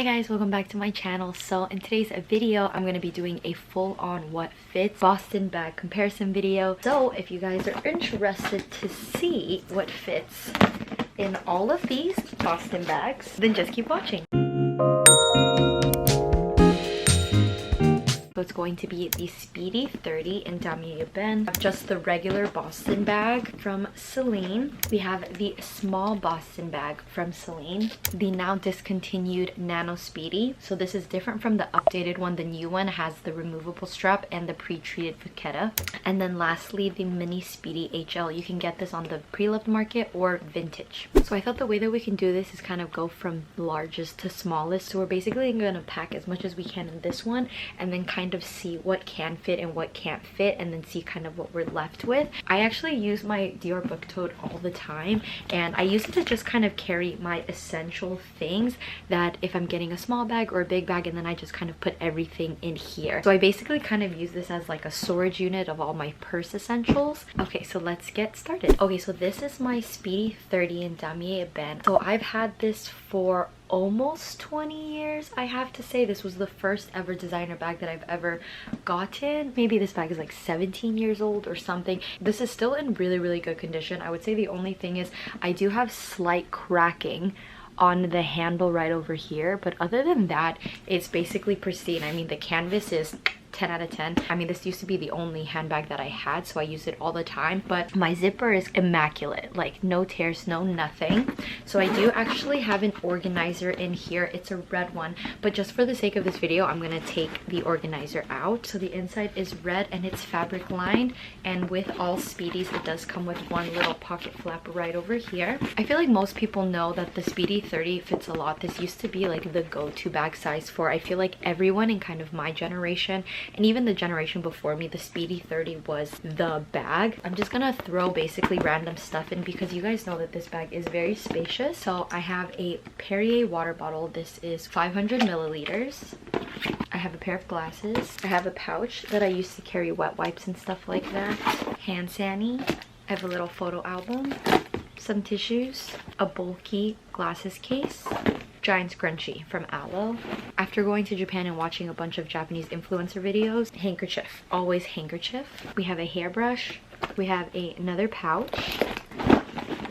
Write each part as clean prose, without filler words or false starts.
Hi guys, welcome back to my channel. So in today's video, I'm going to be doing a full-on what fits Boston bag comparison video. So if you guys are interested to see what fits in all of these Boston bags, then just keep watching. So it's going to be the Speedy 30 in rom&nd, just the regular Boston bag from Celine. We have the small Boston bag from Celine, the now discontinued Nano Speedy. So this is different from the updated one. The new one has the removable strap and the pre-treated vachetta. And then lastly, the mini Speedy HL. You can get this on the pre-loved market or vintage. So I thought the way that we can do this is kind of go from largest to smallest. So we're basically going to pack as much as we can in this one and then kind of see what can fit and what can't fit, and then see kind of what we're left with. I actually use my Dior book tote all the time, and I use it to just kind of carry my essential things, that if I'm getting a small bag or a big bag, and then I just kind of put everything in here. So I basically kind of use this as like a storage unit of all my purse essentials. Okay, so let's get started. Okay, so this is my Speedy 30 in rom&nd. So I've had this for almost 20 years. I have to say this was the first ever designer bag that I've ever gotten. Maybe this bag is like 17 years old or something. This is still in really good condition. I would say the only thing is I do have slight cracking on the handle right over here, but other than that, it's basically pristine. I mean, the canvas is 10 out of 10. I mean, this used to be the only handbag that I had, so I use it all the time, but my zipper is immaculate, like no tears, no nothing. So I do actually have an organizer in here. It's a red one, but just for the sake of this video, I'm gonna take the organizer out. So the inside is red and it's fabric lined, and with all Speedies, it does come with one little pocket flap right over here. I feel like most people know that the Speedy 30 fits a lot. This used to be like the go-to bag size for, I feel like, everyone in kind of my generation, and even the generation before me. The Speedy 30 was the bag. I'm just gonna throw basically random stuff in because you guys know that this bag is very spacious. So I have a Perrier water bottle. This is 500 milliliters. I have a pair of glasses. I have a pouch that I used to carry wet wipes and stuff like that. Hand sani. I have a little photo album. Some tissues. A bulky glasses case. Giant scrunchie from Aloe. After going to Japan and watching a bunch of Japanese influencer videos, handkerchief. Always handkerchief. We have a hairbrush. We have another pouch.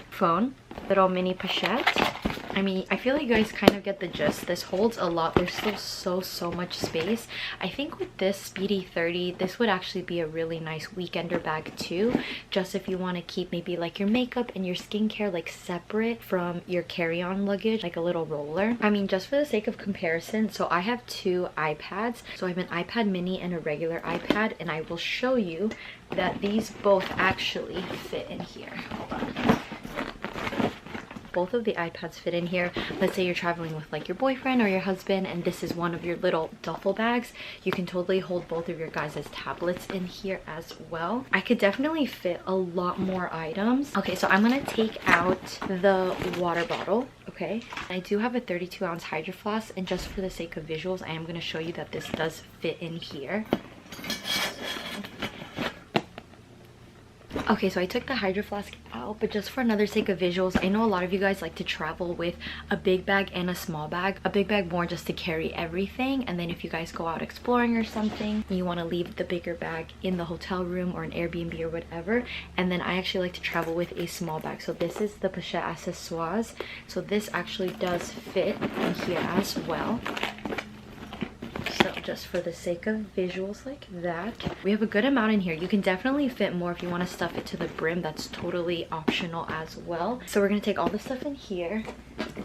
Phone. Little mini pochette. I mean, I feel like you guys kind of get the gist. This holds a lot. There's still so much space. I think with this Speedy 30, this would actually be a really nice weekender bag too. Just if you want to keep maybe like your makeup and your skincare like separate from your carry-on luggage, like a little roller. I mean, just for the sake of comparison, so I have two iPads. So I have an iPad mini and a regular iPad, and I will show you that these both actually fit in here. Hold on. Both of the iPads fit in here. Let's say you're traveling with like your boyfriend or your husband, and this is one of your little duffel bags. You can totally hold both of your guys' tablets in here as well. I could definitely fit a lot more items. Okay, so I'm gonna take out the water bottle. Okay, I do have a 32-ounce Hydro Flask, and just for the sake of visuals, I am gonna show you that this does fit in here. Okay, so I took the Hydro Flask out, but just for another sake of visuals, I know a lot of you guys like to travel with a big bag and a small bag. A big bag more just to carry everything, and then if you guys go out exploring or something, you want to leave the bigger bag in the hotel room or an Airbnb or whatever. And then I actually like to travel with a small bag. So this is the Pochette Accessoires. So this actually does fit in here as well. So just for the sake of visuals like that, we have a good amount in here. You can definitely fit more if you want to stuff it to the brim. That's totally optional as well. So we're going to take all the stuff in here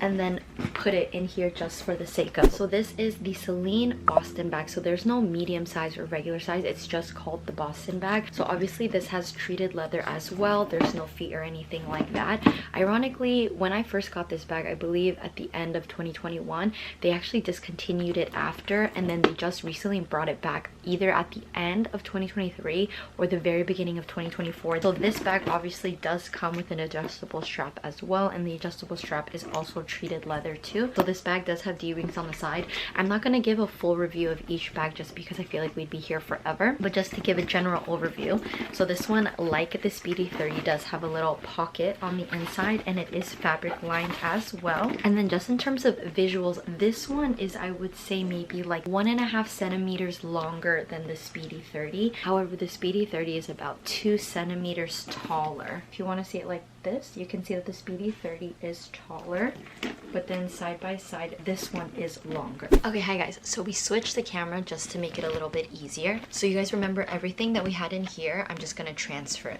and then put it in here just for the sake of. So this is the Celine Boston bag. So there's no medium size or regular size. It's just called the Boston bag. So obviously this has treated leather as well. There's no feet or anything like that. Ironically, when I first got this bag, I believe at the end of 2021, they actually discontinued it after, and then they just recently brought it back either at the end of 2023 or the very beginning of 2024. So this bag obviously does come with an adjustable strap as well, and the adjustable strap is also also treated leather too. So this bag does have D-rings on the side. I'm not going to give a full review of each bag just because I feel like we'd be here forever, but just to give a general overview. So this one, like the Speedy 30, does have a little pocket on the inside, and it is fabric lined as well. And then just in terms of visuals, this one is, I would say, maybe like 1.5 centimeters longer than the Speedy 30. However, the Speedy 30 is about 2 centimeters taller. If you want to see it like this, you can see that the Speedy 30 is taller, but then side by side this one is longer. Okay, hi guys, so we switched the camera just to make it a little bit easier. So you guys remember everything that we had in here. I'm just gonna transfer it.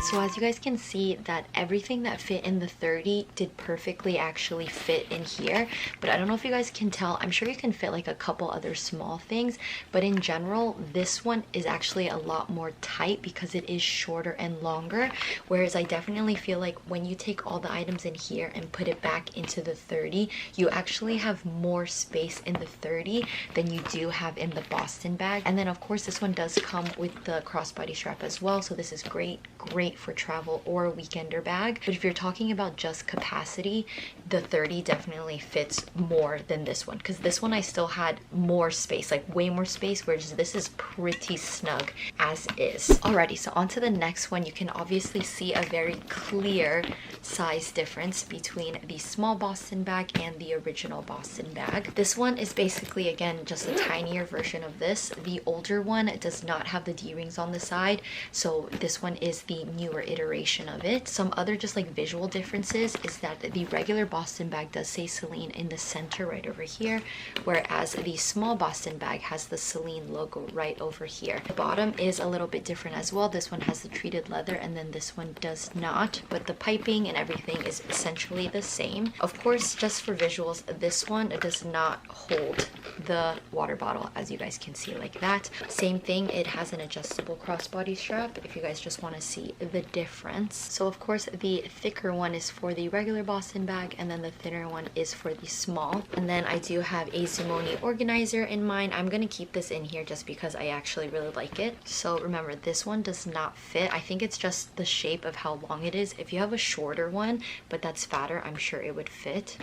So as you guys can see, that everything that fit in the 30 did perfectly actually fit in here. But I don't know if you guys can tell, I'm sure you can fit like a couple other small things, but in general, this one is actually a lot more tight because it is shorter and longer. Whereas I definitely feel like when you take all the items in here and put it back into the 30, you actually have more space in the 30 than you do have in the Boston bag. And then of course this one does come with the crossbody strap as well, so this is great for travel or a weekender bag. But if you're talking about just capacity, the 30 definitely fits more than this one, because this one I still had more space, like way more space, whereas this is pretty snug as is. Alrighty, so on to the next one. You can obviously see a very clear size difference between the small Boston bag and the original Boston bag. This one is basically, again, just a tinier version of this. The older one does not have the D-rings on the side, so this one is the newer iteration of it. Some other just like visual differences is that the regular Boston bag does say Celine in the center right over here, whereas the small Boston bag has the Celine logo right over here. The bottom is a little bit different as well. This one has the treated leather and then this one does not, but the piping and everything is essentially the same. Of course, just for visuals, this one does not hold the water bottle, as you guys can see, like that. Same thing, it has an adjustable crossbody strap if you guys just want to see the difference. So of course the thicker one is for the regular Boston bag and then the thinner one is for the small. And then I do have a Zimone organizer in mine. I'm gonna keep this in here just because I actually really like it. So remember, this one does not fit. I think it's just the shape of how long it is. If you have a shorter one but that's fatter, I'm sure it would fit.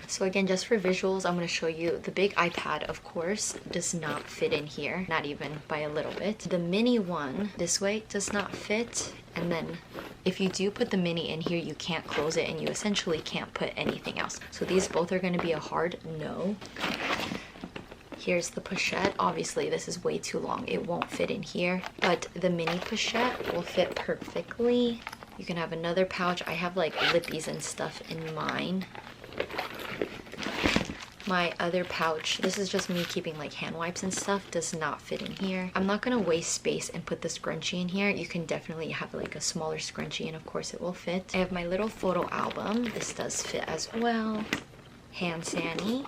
So again, just for visuals, I'm going to show you the big iPad, of course, does not fit in here, not even by a little bit. The mini one this way does not fit. And then if you do put the mini in here, you can't close it and you essentially can't put anything else. So these both are going to be a hard no. Here's the pochette. Obviously this is way too long, it won't fit in here, but the mini pochette will fit perfectly. You can have another pouch. I have like lippies and stuff in mine. My other pouch, this is just me keeping like hand wipes and stuff, does not fit in here. I'm not gonna waste space and put the scrunchie in here. You can definitely have like a smaller scrunchie and of course it will fit. I have my little photo album. This does fit as well. Hand sani.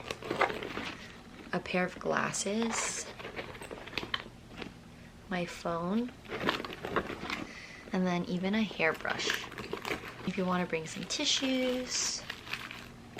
A pair of glasses. My phone. And then even a hairbrush. If you want to bring some tissues.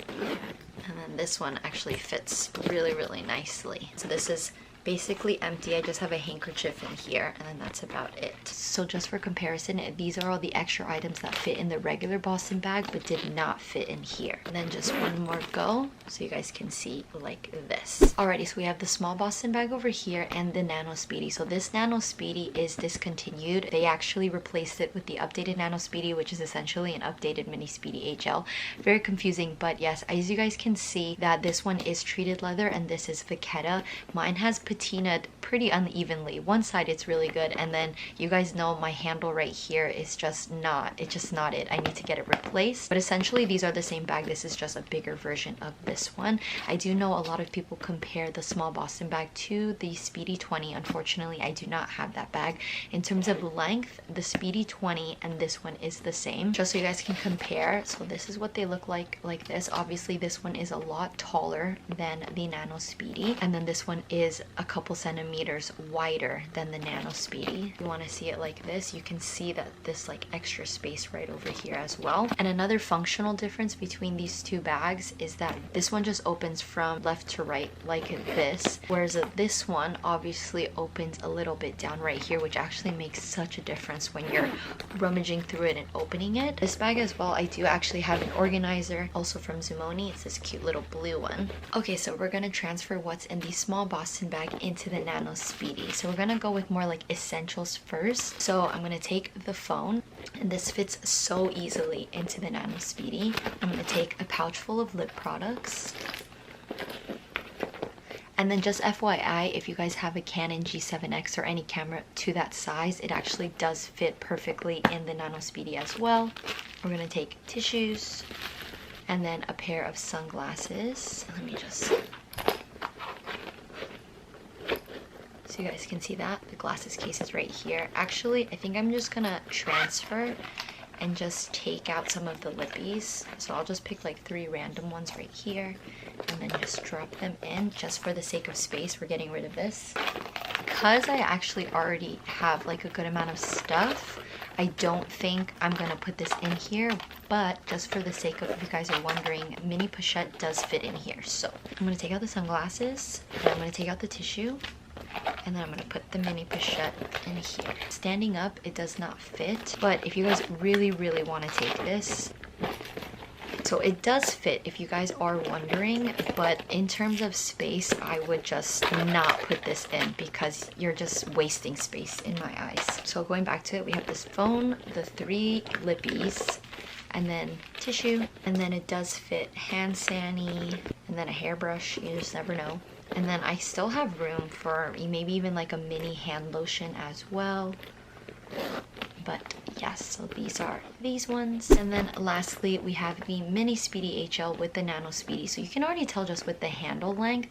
And then this one actually fits really, really nicely. So this is basically empty. I just have a handkerchief in here and then that's about it. So just for comparison, these are all the extra items that fit in the regular Boston bag but did not fit in here. And then just one more go so you guys can see like this. Alrighty, so we have the small Boston bag over here and the Nano Speedy. So this Nano Speedy is discontinued. They actually replaced it with the updated Nano Speedy, which is essentially an updated mini Speedy HL. Very confusing, but yes, as you guys can see that this one is treated leather and this is Vachetta. Mine has patinaed pretty unevenly. One side it's really good, and then you guys know my handle right here is just not, it's just not it. I need to get it replaced. But essentially these are the same bag. This is just a bigger version of this one. I do know a lot of people compare the small Boston bag to the Speedy 20. Unfortunately, I do not have that bag. In terms of length, the Speedy 20 and this one is the same, just so you guys can compare. So this is what they look like this. Obviously this one is a lot taller than the Nano Speedy, and then this one is a couple centimeters wider than the Nano Speedy. If you want to see it like this, you can see that this like extra space right over here as well. And another functional difference between these two bags is that this one just opens from left to right like this, whereas this one obviously opens a little bit down right here, which actually makes such a difference when you're rummaging through it and opening it. This bag as well, I do actually have an organizer, also from Zumoni. It's this cute little blue one. Okay, so we're gonna transfer what's in the small Boston bag into the Nano Speedy. So we're gonna go with more like essentials first. So I'm gonna take the phone, and this fits so easily into the Nano Speedy. I'm gonna take a pouch full of lip products. And then just FYI, if you guys have a Canon G7X or any camera to that size, it actually does fit perfectly in the Nano Speedy as well. We're gonna take tissues and then a pair of sunglasses. Let me just, so you guys can see that. The glasses case is right here. Actually, I think I'm just gonna transfer and just take out some of the lippies. So I'll just pick like 3 random ones right here and then just drop them in just for the sake of space. We're getting rid of this. Because I actually already have like a good amount of stuff, I don't think I'm gonna put this in here, but just for the sake of, if you guys are wondering, mini pochette does fit in here. So I'm gonna take out the sunglasses, and I'm gonna take out the tissue, and then I'm gonna put the mini pochette in here. Standing up, it does not fit, but if you guys really want to take this, so it does fit if you guys are wondering, but in terms of space, I would just not put this in because you're just wasting space in my eyes. So going back to it, we have this phone, the 3 lippies, and then tissue, and then it does fit hand sani, and then a hairbrush, you just never know. And then I still have room for maybe even like a mini hand lotion as well. But yes, so these are these ones. And then lastly, we have the mini Speedy HL with the Nano Speedy. So you can already tell just with the handle length.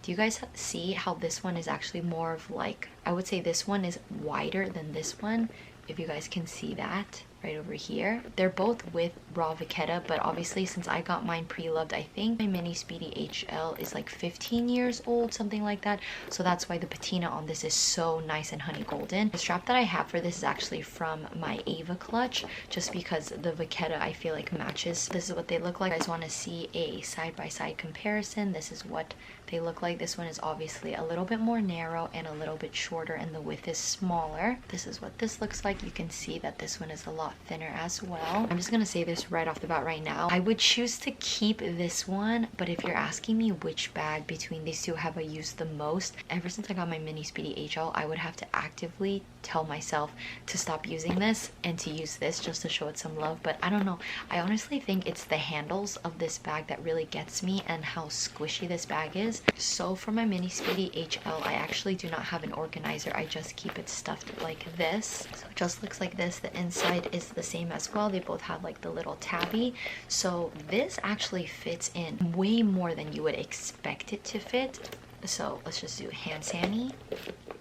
Do you guys see how this one is actually more of like, I would say this one is wider than this one, if you guys can see that right over here. They're both with raw vachetta, but obviously since I got mine pre-loved, I think my mini Speedy HL is like 15 years old, something like that. So that's why the patina on this is so nice and honey golden. The strap that I have for this is actually from my Ava clutch, just because the vachetta I feel like matches. This is what they look like. You guys want to see a side-by-side comparison. This is what they look like. This one is obviously a little bit more narrow and a little bit shorter, and the width is smaller. This is what this looks like. You can see that this one is a lot thinner as well. I'm just gonna say this right off the bat right now. I would choose to keep this one, but if you're asking me which bag between these two have I used the most, ever since I got my mini Speedy HL, I would have to actively tell myself to stop using this and to use this just to show it some love. But I don't know, I honestly think it's the handles of this bag that really gets me and how squishy this bag is. So for my mini Speedy HL, I actually do not have an organizer. I just keep it stuffed like this. So it just looks like this. The inside is the same as well. They both have like the little tabby. So this actually fits in way more than you would expect it to fit. So let's just do hand sani,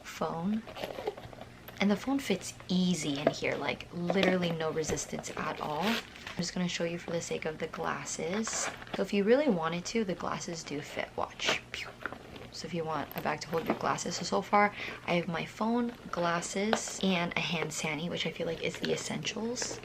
phone, and the phone fits easy in here, like literally no resistance at all. I'm just gonna show you for the sake of the glasses. So if you really wanted to, the glasses do fit. Watch. So if you want a bag to hold your glasses, so far I have my phone, glasses, and a hand sani, which I feel like is the essentials.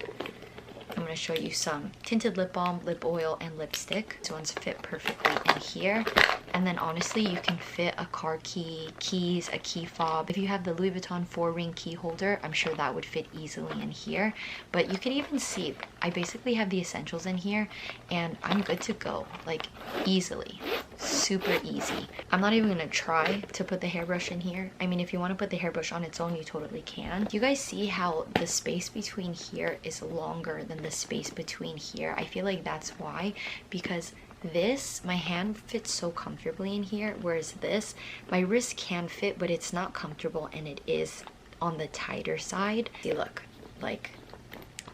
I'm going to show you some tinted lip balm, lip oil, and lipstick. These ones fit perfectly in here. And then honestly, you can fit a car key, keys, a key fob. If you have the Louis Vuitton 4-ring key holder, I'm sure that would fit easily in here. But you can even see, I basically have the essentials in here, and I'm good to go, like easily. Super easy. I'm not even gonna try to put the hairbrush in here. I mean, if you want to put the hairbrush on its own, you totally can. You guys see how the space between here is longer than the space between here? I feel like that's why, because This, my hand fits so comfortably in here, whereas this, my wrist can fit, but it's not comfortable and it is on the tighter side. See, look, like,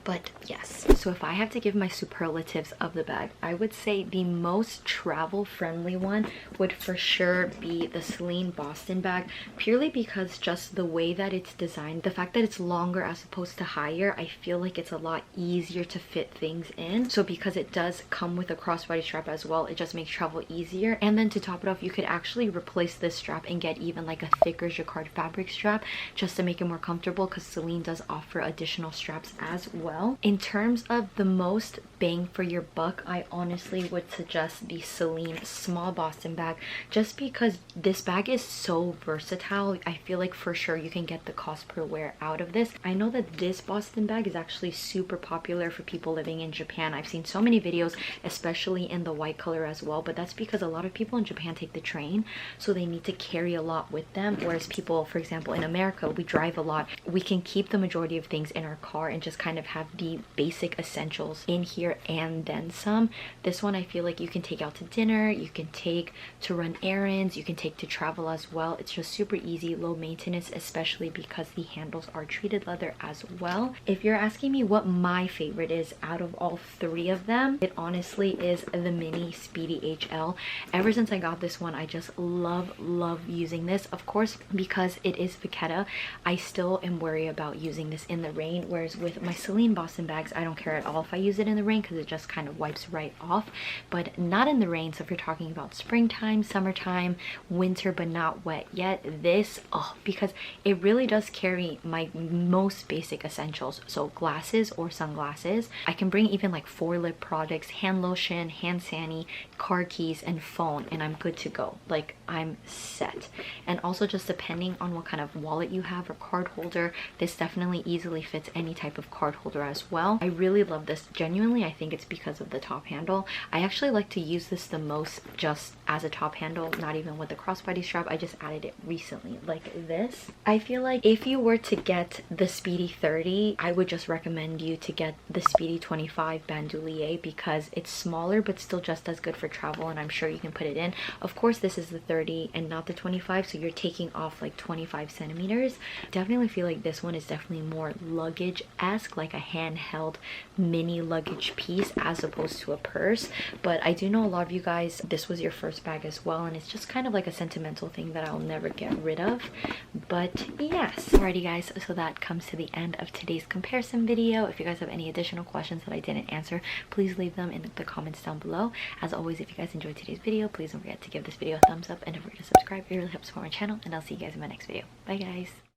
but yes. So if I have to give my superlatives of the bag, I would say the most travel friendly one would for sure be the Celine Boston bag, purely because just the way that it's designed, the fact that it's longer as opposed to higher, I feel like it's a lot easier to fit things in. So because it does come with a crossbody strap as well, it just makes travel easier. And then to top it off, you could actually replace this strap and get even like a thicker jacquard fabric strap just to make it more comfortable, because Celine does offer additional straps as well. In terms of the most bang for your buck, I honestly would suggest the Celine small Boston bag, just because this bag is so versatile. I feel like for sure you can get the cost per wear out of this. I know that this Boston bag is actually super popular for people living in Japan. I've seen so many videos, especially in the white color as well, but that's because a lot of people in Japan take the train, so they need to carry a lot with them, whereas people, for example, in America, we drive a lot. We can keep the majority of things in our car and just kind of have the basic essentials in here and then some. This one I feel like you can take out to dinner, you can take to run errands, you can take to travel as well. It's just super easy, low maintenance, especially because the handles are treated leather as well. If you're asking me what my favorite is out of all three of them, it honestly is the mini Speedy HL. Ever since I got this one, I just love using this. Of course, because it is Vachetta, I still am worried about using this in the rain, whereas with my Celine Boston bags, I don't care at all if I use it in the rain because it just kind of wipes right off, but not in the rain. So if you're talking about springtime, summertime, winter but not wet yet, this, oh, because it really does carry my most basic essentials. So glasses or sunglasses. I can bring even like 4 lip products, hand lotion, hand sani, car keys, and phone, and I'm good to go. Like, I'm set. And also, just depending on what kind of wallet you have or card holder, this definitely easily fits any type of card holder as well. I really love this. Genuinely, I think it's because of the top handle. I actually like to use this the most just as a top handle, not even with the crossbody strap. I just added it recently like this. I feel like if you were to get the Speedy 30, I would just recommend you to get the Speedy 25 bandoulier, because it's smaller but still just as good for travel, and I'm sure you can put it in. Of course, this is the 30 and not the 25, so you're taking off like 25 centimeters. Definitely feel like this one is definitely more luggage-esque, like a handheld mini luggage piece as opposed to a purse. But I do know a lot of you guys, this was your first bag as well, and it's just kind of like a sentimental thing that I'll never get rid of. But yes, alrighty guys, so that comes to the end of today's comparison video. If you guys have any additional questions that I didn't answer, please leave them in the comments down below. As always, if you guys enjoyed today's video, please don't forget to give this video a thumbs up and don't forget to subscribe. It really helps support my channel, and I'll see you guys in my next video. Bye guys.